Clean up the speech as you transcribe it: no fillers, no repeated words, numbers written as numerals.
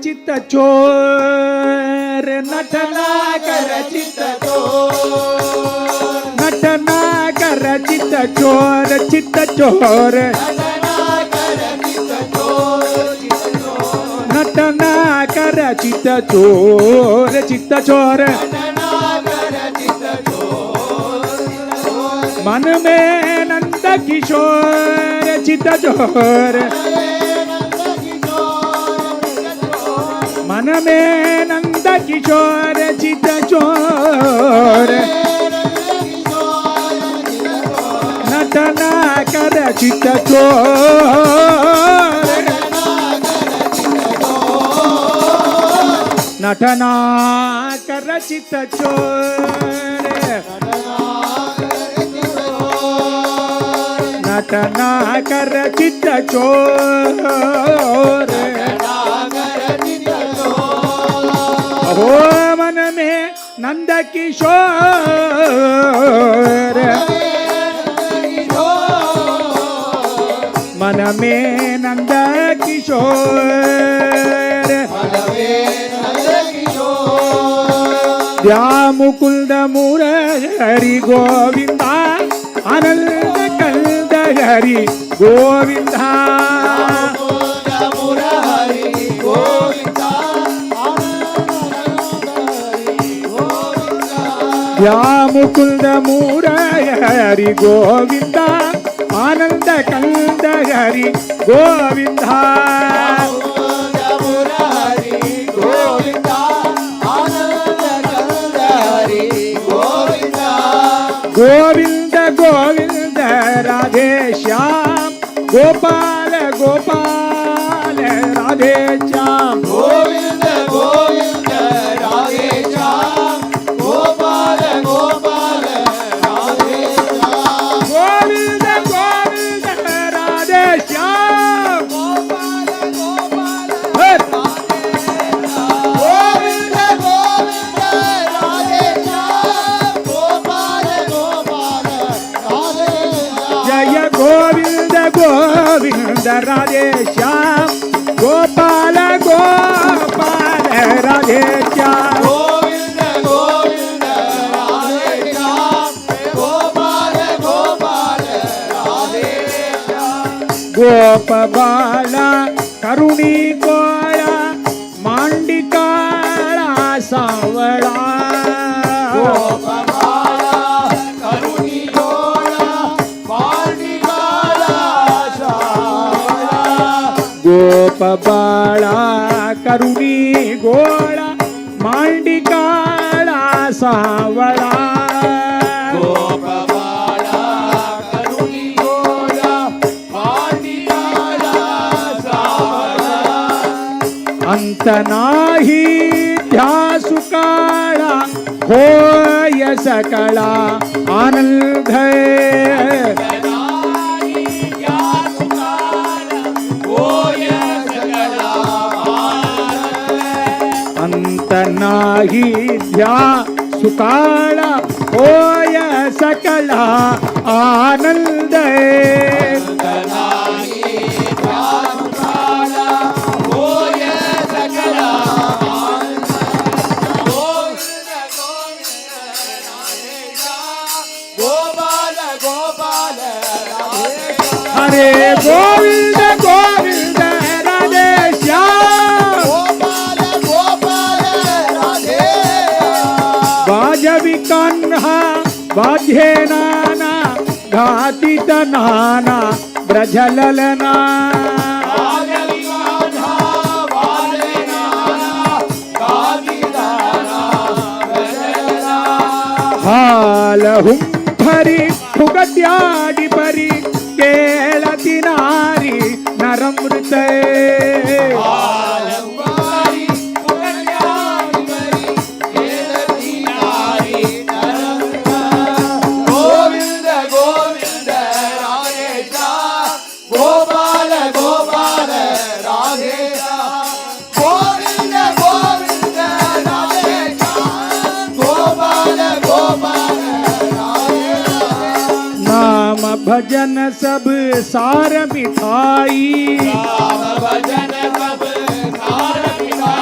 चित्त चोर नटना कर चित्त चोर नटना कर चित्त चोर चित्त चोर नटना कर चित्त चोर चित्त चोर मन में नंद किशोर चित्त चोर मन में नंद किशोर चित्त चोर नटना कर चित्त चोर नटना कर चित्त चोर नटना कर चित्त चोर हो मन में नंद किशोर मन में नंद किशोर व्यामुकुंद मुरारी गोविंदा आनंद कंद हरि गोविंदा व्यामुकुंद मुरारी गोविंदा आनंद कंद हरि गोविंदा गोविंद गोविंद राधे श्याम गोपाल गोपाल राधे श्याम गोविंद गोविंद राधे श्याम गोपाल गोपाल राधे श्याम गोविंद गोविंद राधे श्याम गोपाल गोपाल गोविंद गोविंद राधे श्याम गोपाल गोपाल राधे श्याम जय गोविंद गोविंद राधे श्याम गोपाल गोपाल राधे श्याम गोविंद गोविंद राधे श्याम गोपाल गोपाल राधे श्याम गोप बाला करुणी गोळा मांडिकाळा सावळा गोपबाला करुणी गोळा मांडिकाला सावळा गोप बाळा करुणी गोळा मांडिकाळा सावळा गोपबाला करुणी गोळा मांडिकाला सावळा अंत नाही ध्यासु काळा होय सकळा आनंद अंत नाही ध्यासु काळा होय सकळा आनंद हरे गोविंद गोविंद राधे श्याम वाजवी कान्हा वाज्ये नाना घातित नाना ब्रजललना हाल हुंफरी फुगट्याडी परी केळती नारी नरमृत गोविंद गोविंद राधे श्याम गोपाल गोपाल राधे श्याम गोविंद गोविंद राधे श्याम गोपाल गोपाल राधे श्याम नाम भजन सब सार मिठाई राम भजन सब सार मिठाई